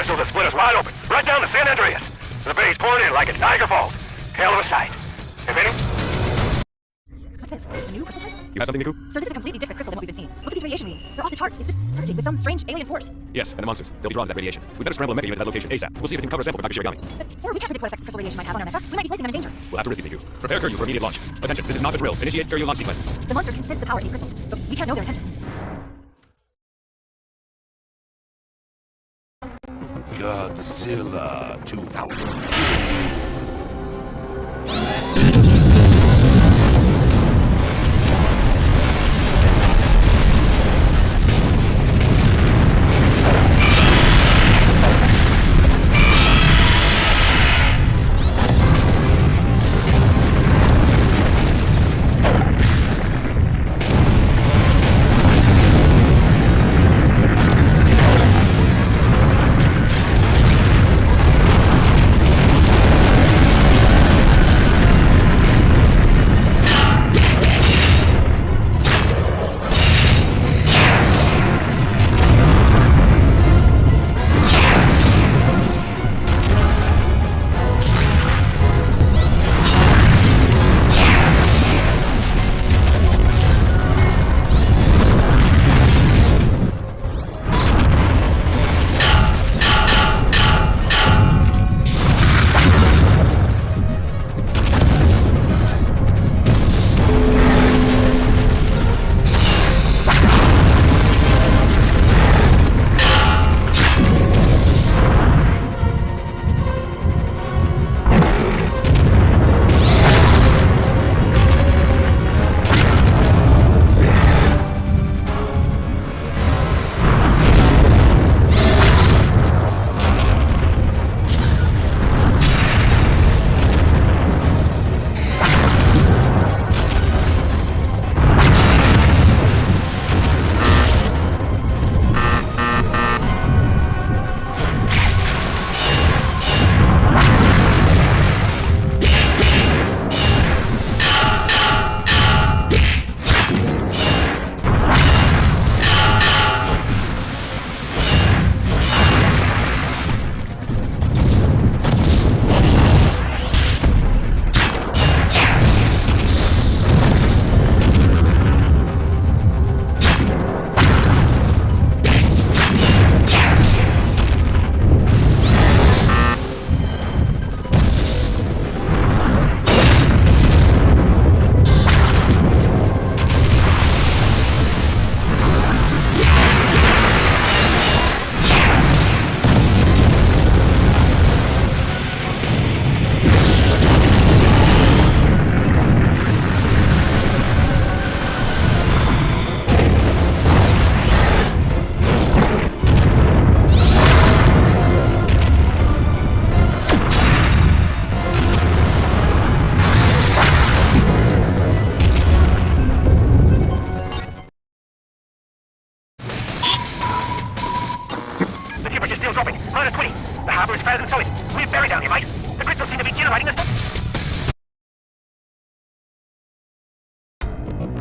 torrentials that split us wide open, right down to San Andreas. The bay's pouring in like it's Niagara Falls. Hell of a sight. If any... What's this? A new crystal type? You have something, Niku? Sir, this is a completely different crystal than what we've been seeing. Look at these radiation readings. They're off the charts. It's just surging with some strange alien force. Yes, and the monsters. They'll be drawn to that radiation. We better scramble a mega unit to that location ASAP. We'll see if it can cover a sample for Nakashirigami. Sir, we can't predict what effects crystal radiation might have on our mecha. We might be placing them in danger. We'll have to risk it, Niku. Prepare Kiryu for immediate launch. Attention, this is not a drill. Initiate Kiryu launch sequence. The monsters can sense the power of these crystals, but we can't know their intentions. Godzilla 2000.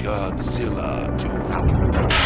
Godzilla 2000.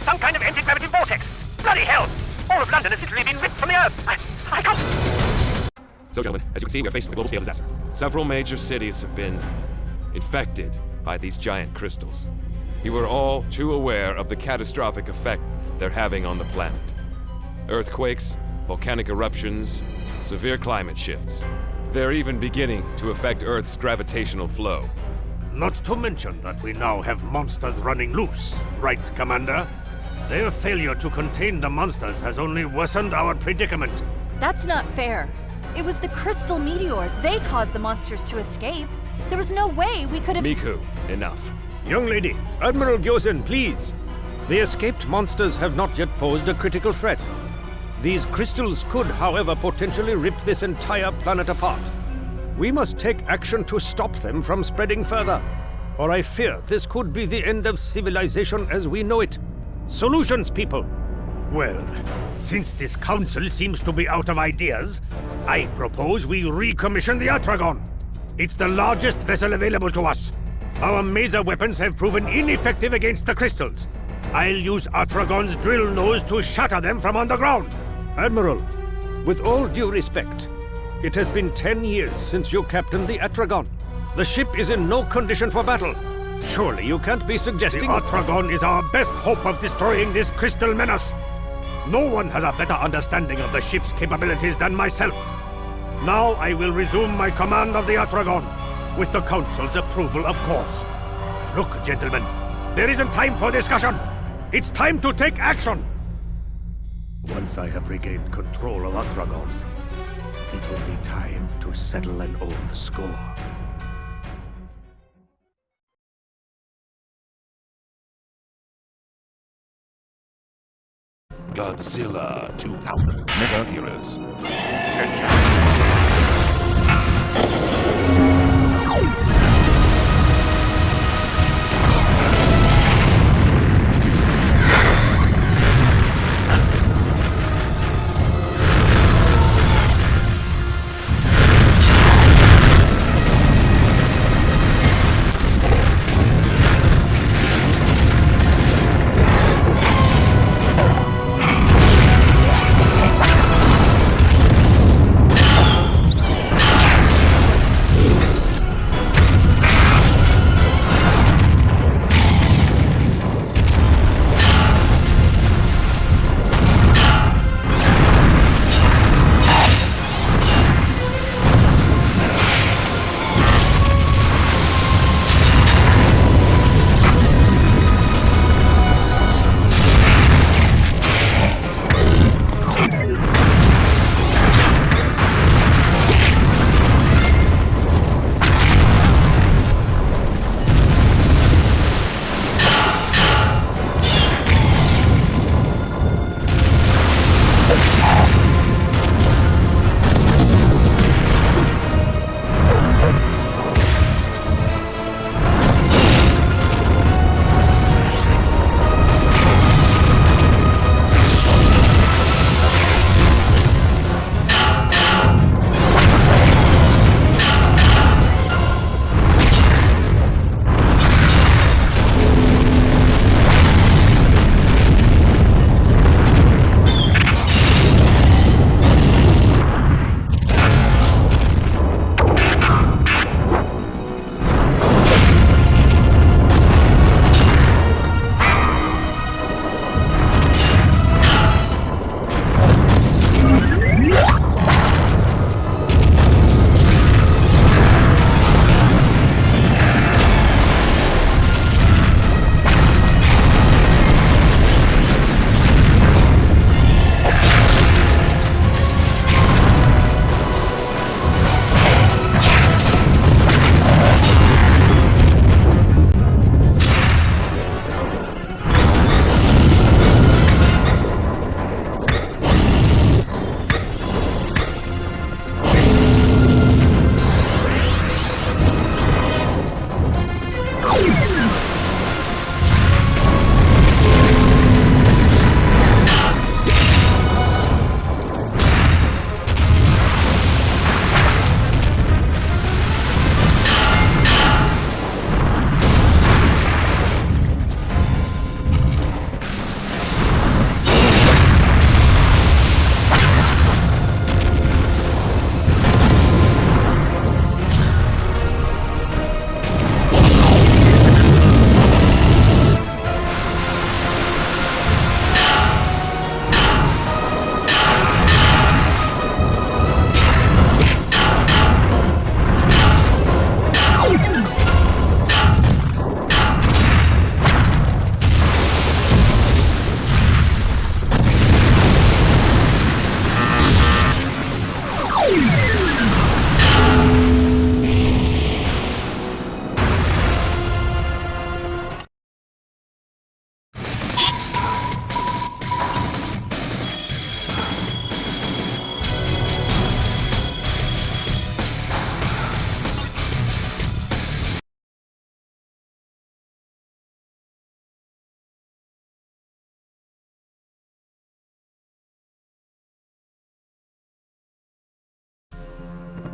Some kind of anti-gravity vortex. Bloody hell! All of London has literally been ripped from the earth. I can't... So, gentlemen, as you can see, we are faced with a global scale disaster. Several major cities have been infected by these giant crystals. You are all too aware of the catastrophic effect they're having on the planet. Earthquakes, volcanic eruptions, severe climate shifts. They're even beginning to affect Earth's gravitational flow. Not to mention that we now have monsters running loose, right, Commander? Their failure to contain the monsters has only worsened our predicament. That's not fair. It was the crystal meteors. They caused the monsters to escape. There was no way we could have... Miku, enough. Young lady, Admiral Gyosen, please. The escaped monsters have not yet posed a critical threat. These crystals could, however, potentially rip this entire planet apart. We must take action to stop them from spreading further, or I fear this could be the end of civilization as we know it. Solutions, people! Well, since this council seems to be out of ideas, I propose we recommission the Atragon. It's the largest vessel available to us. Our maser weapons have proven ineffective against the crystals. I'll use Atragon's drill nose to shatter them from underground. Admiral, with all due respect, it has been 10 years since you captained the Atragon. The ship is in no condition for battle. Surely you can't be suggesting... The Atragon is our best hope of destroying this crystal menace. No one has a better understanding of the ship's capabilities than myself. Now I will resume my command of the Atragon, with the Council's approval, of course. Look, gentlemen, there isn't time for discussion. It's time to take action. Once I have regained control of Atragon, it will be time to settle an old score. Godzilla 2000 Mega Heroes.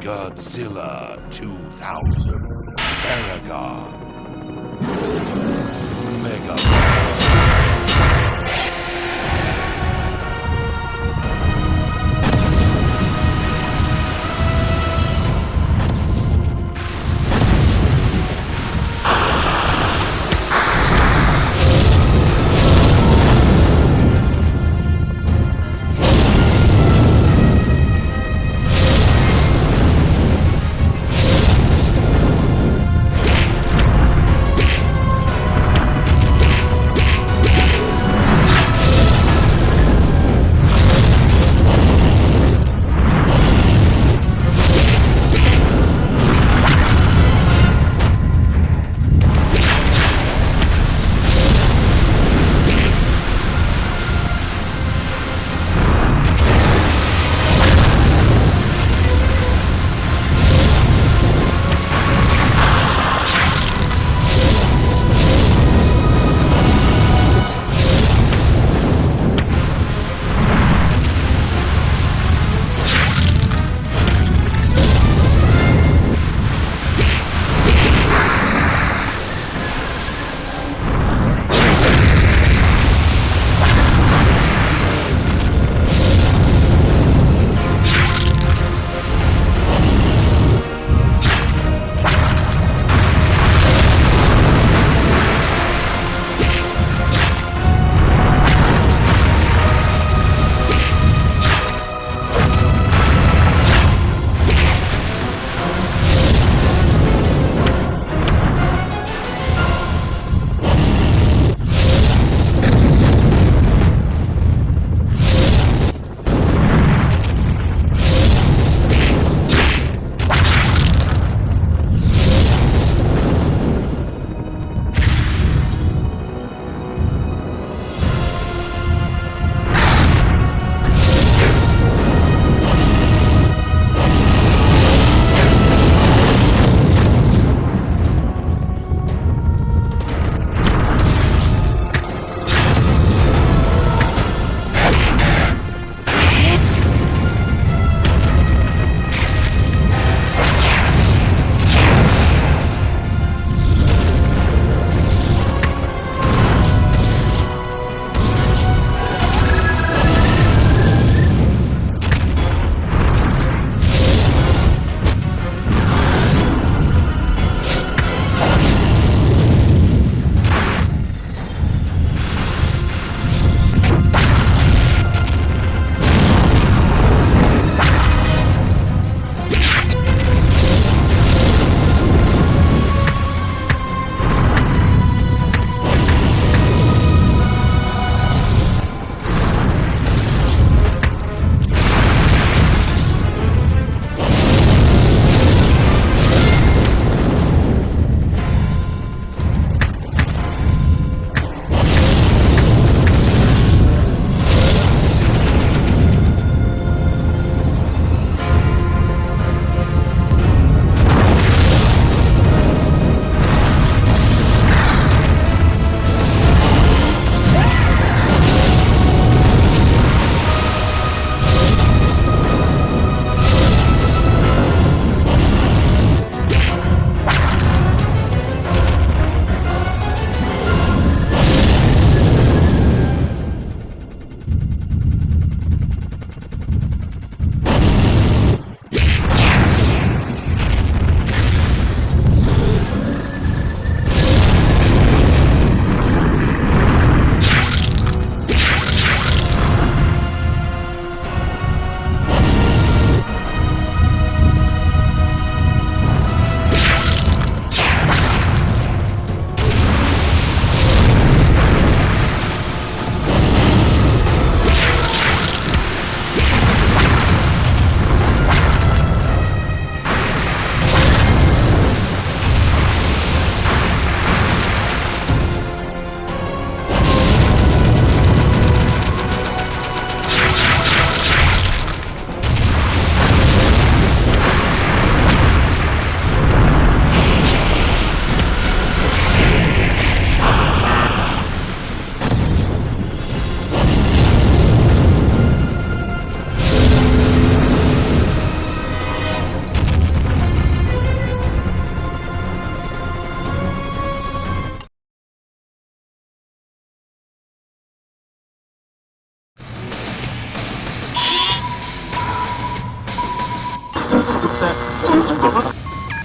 Godzilla 2000. Paragon. Mega.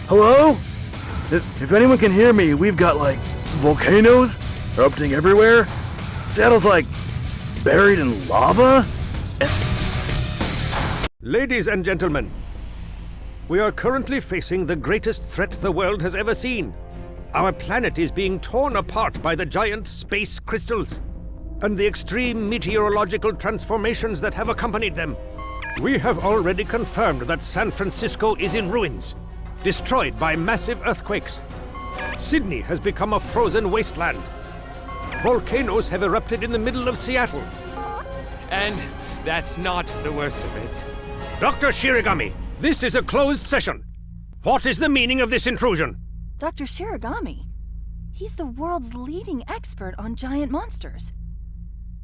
Hello? If anyone can hear me, we've got, like, volcanoes erupting everywhere. Seattle's, like, buried in lava. Ladies and gentlemen, we are currently facing the greatest threat the world has ever seen. Our planet is being torn apart by the giant space crystals and the extreme meteorological transformations that have accompanied them. We have already confirmed that San Francisco is in ruins, destroyed by massive earthquakes. Sydney has become a frozen wasteland. Volcanoes have erupted in the middle of Seattle. And that's not the worst of it. Dr. Shiragami, this is a closed session. What is the meaning of this intrusion? Dr. Shiragami? He's the world's leading expert on giant monsters.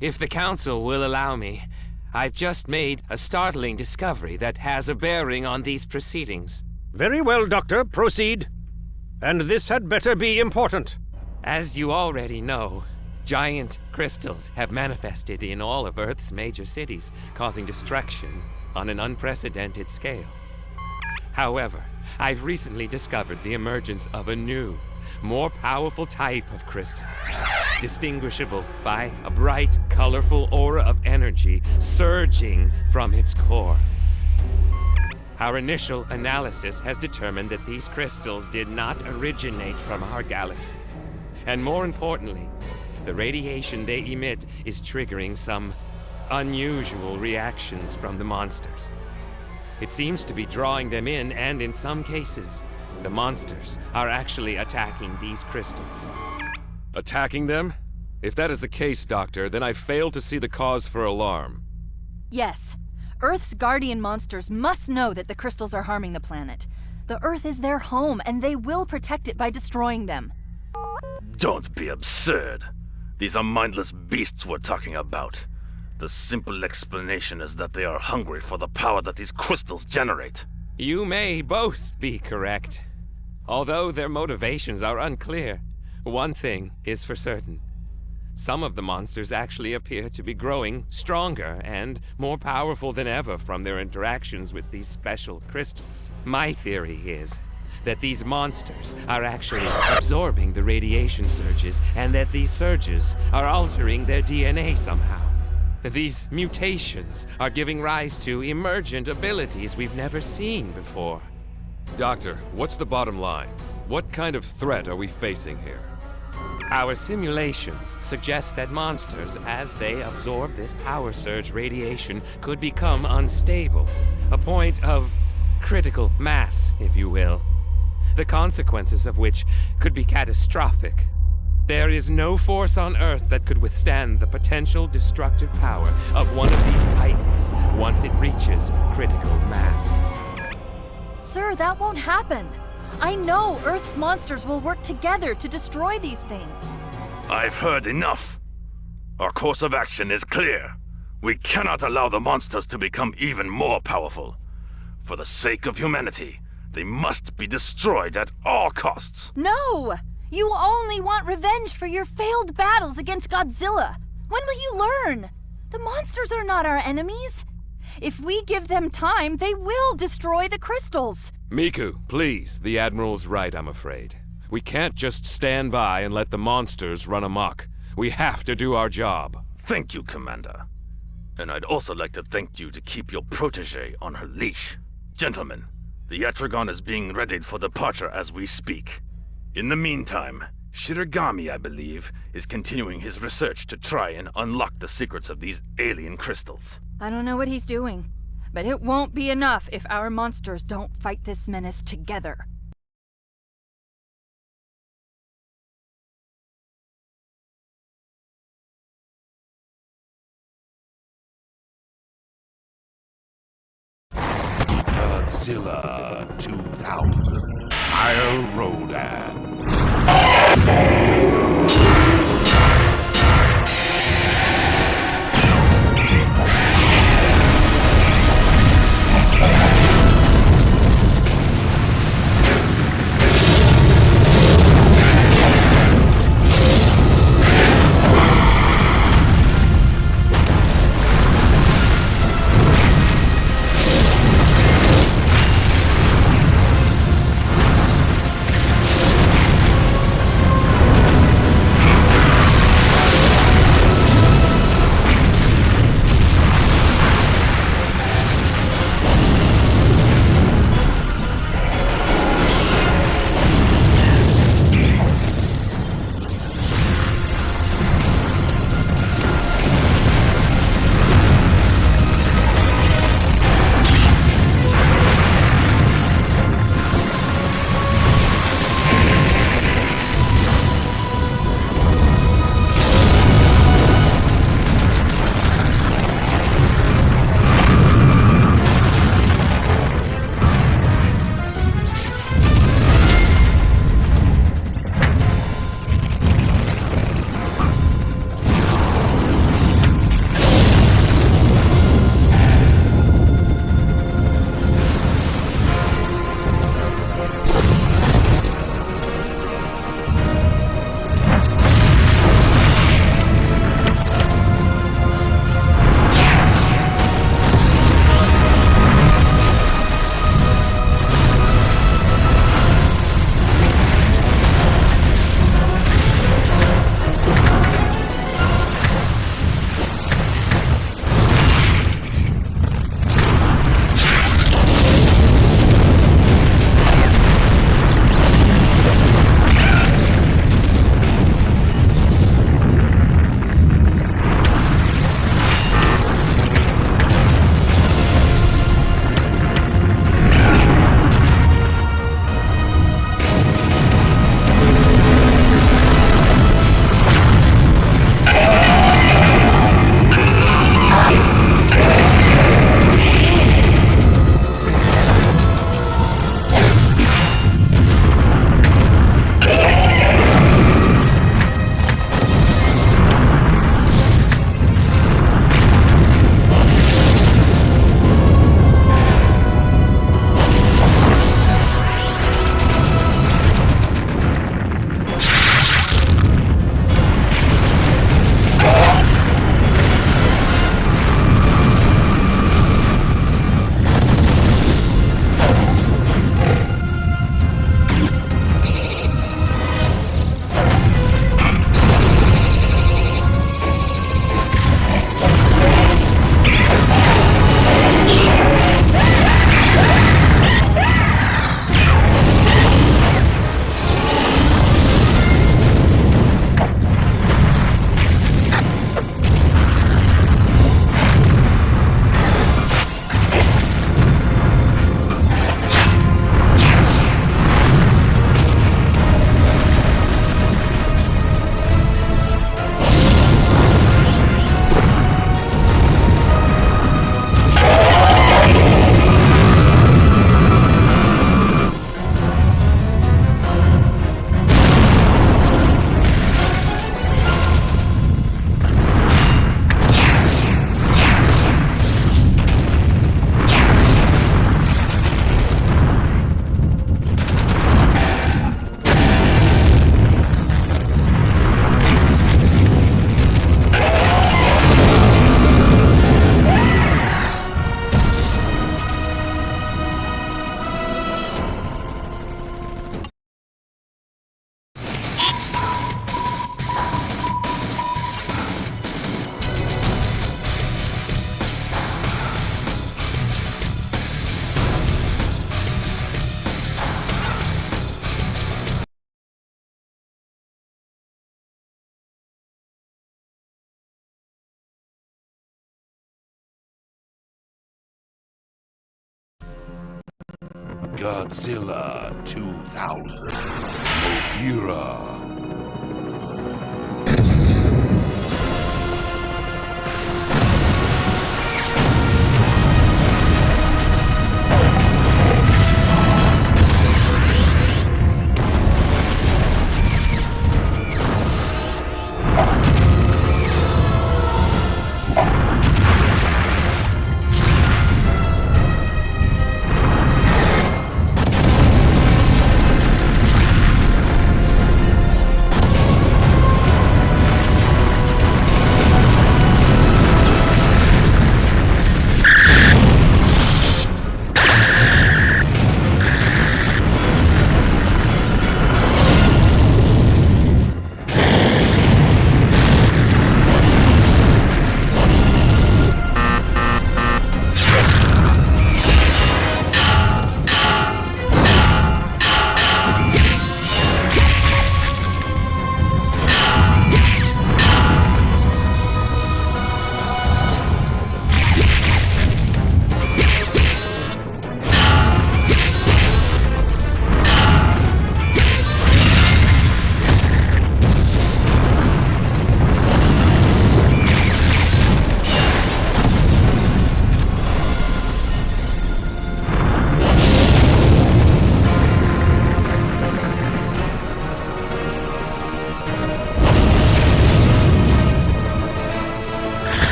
If the Council will allow me, I've just made a startling discovery that has a bearing on these proceedings. Very well, Doctor. Proceed. And this had better be important. As you already know, giant crystals have manifested in all of Earth's major cities, causing destruction on an unprecedented scale. However, I've recently discovered the emergence of a new, more powerful type of crystal, distinguishable by a bright, colorful aura of energy surging from its core. Our initial analysis has determined that these crystals did not originate from our galaxy. And more importantly, the radiation they emit is triggering some unusual reactions from the monsters. It seems to be drawing them in, and in some cases, the monsters are actually attacking these crystals. Attacking them? If that is the case, Doctor, then I fail to see the cause for alarm. Yes. Earth's guardian monsters must know that the crystals are harming the planet. The Earth is their home, and they will protect it by destroying them. Don't be absurd. These are mindless beasts we're talking about. The simple explanation is that they are hungry for the power that these crystals generate. You may both be correct. Although their motivations are unclear, one thing is for certain. Some of the monsters actually appear to be growing stronger and more powerful than ever from their interactions with these special crystals. My theory is that these monsters are actually absorbing the radiation surges, and that these surges are altering their DNA somehow. These mutations are giving rise to emergent abilities we've never seen before. Doctor, what's the bottom line? What kind of threat are we facing here? Our simulations suggest that monsters, as they absorb this power surge radiation, could become unstable. A point of critical mass, if you will. The consequences of which could be catastrophic. There is no force on Earth that could withstand the potential destructive power of one of these titans once it reaches critical mass. Sir, that won't happen. I know Earth's monsters will work together to destroy these things. I've heard enough. Our course of action is clear. We cannot allow the monsters to become even more powerful. For the sake of humanity, they must be destroyed at all costs. No! You only want revenge for your failed battles against Godzilla. When will you learn? The monsters are not our enemies. If we give them time, they will destroy the crystals. Miku, please. The Admiral's right, I'm afraid. We can't just stand by and let the monsters run amok. We have to do our job. Thank you, Commander. And I'd also like to thank you to keep your protege on her leash. Gentlemen, the Yatragon is being readied for departure as we speak. In the meantime, Shiragami, I believe, is continuing his research to try and unlock the secrets of these alien crystals. I don't know what he's doing, but it won't be enough if our monsters don't fight this menace together. Godzilla 2000. I'll Rodan. Godzilla 2000. Akira.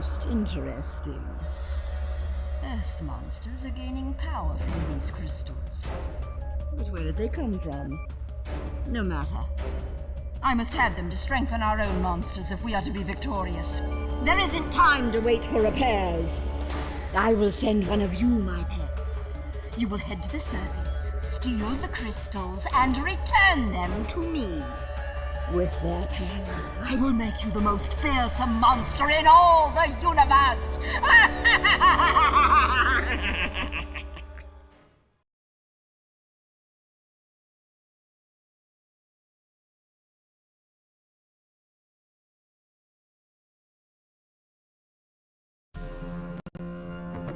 Most interesting. Earth's monsters are gaining power from these crystals. But where did they come from? No matter. I must have them to strengthen our own monsters if we are to be victorious. There isn't time to wait for repairs. I will send one of you, my pets. You will head to the surface, steal the crystals, and return them to me. With their power, I will make you the most fearsome monster in all the universe!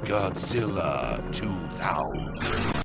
Godzilla 2000.